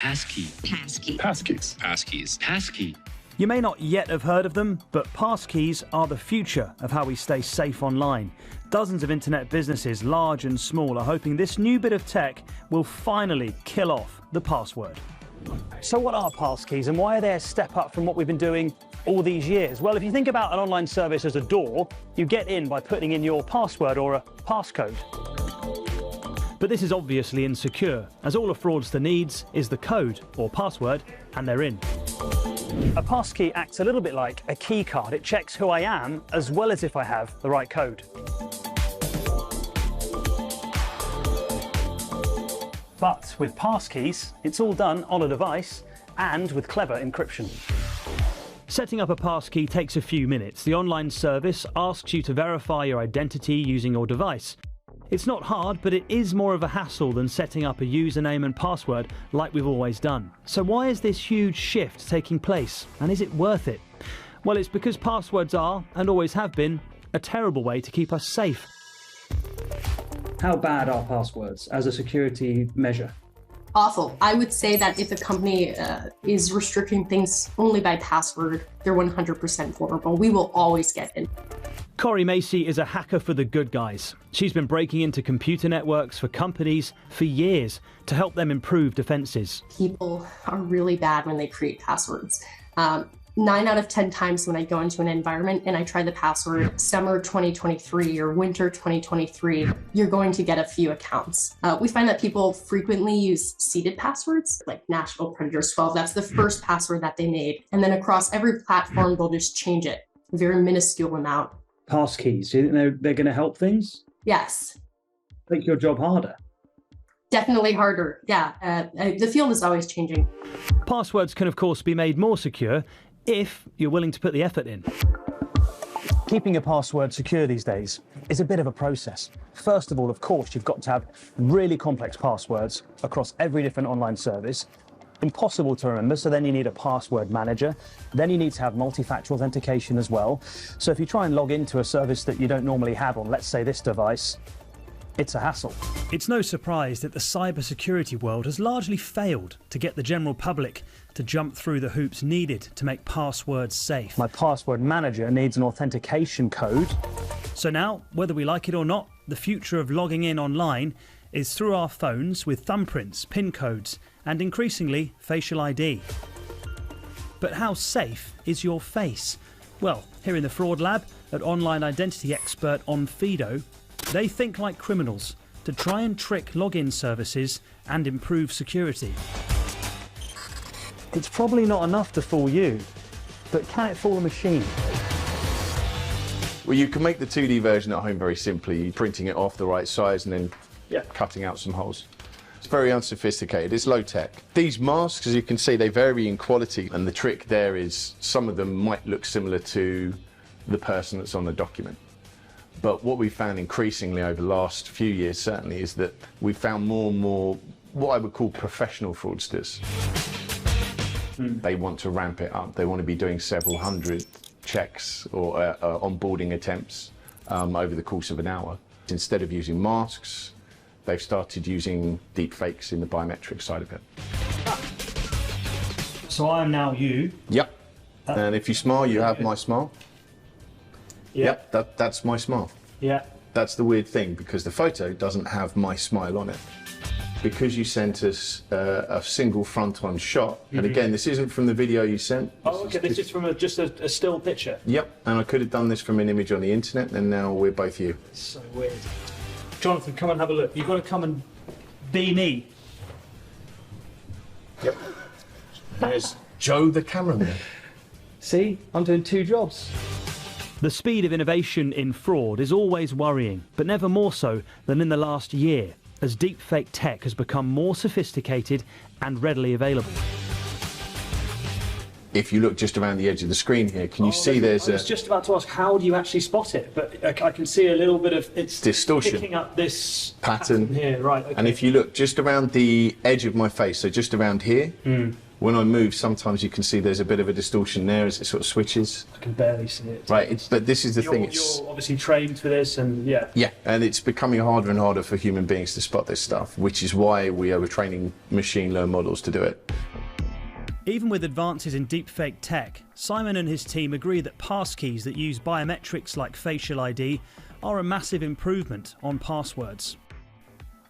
Passkey. Passkeys. Passkeys. Passkeys. Passkey. You may not yet have heard of them, but passkeys are the future of how we stay safe online. Dozens of internet businesses, large and small, are hoping this new bit of tech will finally kill off the password. So what are passkeys and why are they a step up from what we've been doing all these years? Well, if you think about an online service as a door, you get in by putting in your password or a passcode. But this is obviously insecure, as all a fraudster needs is the code or password, and they're in. A passkey acts a little bit like a key card. It checks who I am as well as if I have the right code. But with passkeys, it's all done on a device and with clever encryption. Setting up a passkey takes a few minutes. The online service asks you to verify your identity using your device. It's not hard, but it is more of a hassle than setting up a username and password like we've always done. So why is this huge shift taking place, and is it worth it? Well, it's because passwords are, and always have been, a terrible way to keep us safe. How bad are passwords as a security measure? Awful. I would say that if a company is restricting things only by password, they're 100% vulnerable. We will always get in. Corey Macy is a hacker for the good guys. She's been breaking into computer networks for companies for years to help them improve defenses. People are really bad when they create passwords. 9 out of 10 times when I go into an environment and I try the password summer 2023 or winter 2023, you're going to get a few accounts. We find that people frequently use seeded passwords, like Nashville Predators 12. That's the first password that they made. And then across every platform, they'll just change it, a very minuscule amount. Passkeys, do you think they're going to help things? Yes. Make your job harder? Definitely harder, yeah. The field is always changing. Passwords can, of course, be made more secure if you're willing to put the effort in. Keeping a password secure these days is a bit of a process. First of all, of course, you've got to have really complex passwords across every different online service. Impossible to remember, so then you need a password manager. Then you need to have multi-factor authentication as well. So if you try and log into a service that you don't normally have on, let's say, this device, it's a hassle. It's no surprise that the cybersecurity world has largely failed to get the general public to jump through the hoops needed to make passwords safe. My password manager needs an authentication code. So now, whether we like it or not, the future of logging in online is through our phones with thumbprints, PIN codes, and increasingly facial ID. But how safe is your face? Well, here in the Fraud Lab at online identity expert Onfido, they think like criminals to try and trick login services and improve security. It's probably not enough to fool you, but can it fool a machine? Well, you can make the 2D version at home very simply, printing it off the right size and then cutting out some holes. It's very unsophisticated, it's low tech. These masks, as you can see, they vary in quality, and the trick there is some of them might look similar to the person that's on the document. But what we've found increasingly over the last few years certainly is that we've found more and more what I would call professional fraudsters. They want to ramp it up. They want to be doing several hundred checks or onboarding attempts over the course of an hour. Instead of using masks, they've started using deep fakes in the biometrics side of it. So I am now you. Yep. And if you smile, you have my smile. Yep. That's my smile. Yeah. That's the weird thing, because the photo doesn't have my smile on it. Because you sent us a single front-on shot, and again, this isn't from the video you sent. Oh, okay, this is from just a still picture? Yep, and I could have done this from an image on the internet, and now we're both you. It's so weird. Jonathan, come and have a look. You've got to come and be me. Yep. There's Joe the cameraman. See, I'm doing two jobs. The speed of innovation in fraud is always worrying, but never more so than in the last year, as deepfake tech has become more sophisticated and readily available. If you look just around the edge of the screen here, can you see there's I was just about to ask, how do you actually spot it? But I can see a little bit of it's distortion, picking up this pattern here, right? Okay. And if you look just around the edge of my face, so just around here, When I move, sometimes you can see there's a bit of a distortion there as it sort of switches. I can barely see it. Right, but this is the thing. You're obviously trained for this, and yeah. Yeah, and it's becoming harder and harder for human beings to spot this stuff, which is why we are training machine learned models to do it. Even with advances in deepfake tech, Simon and his team agree that passkeys that use biometrics like facial ID are a massive improvement on passwords.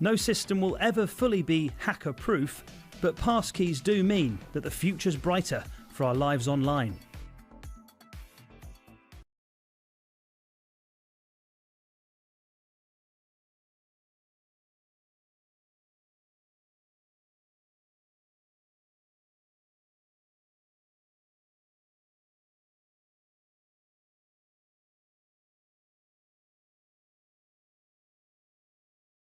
No system will ever fully be hacker-proof, but passkeys do mean that the future's brighter for our lives online.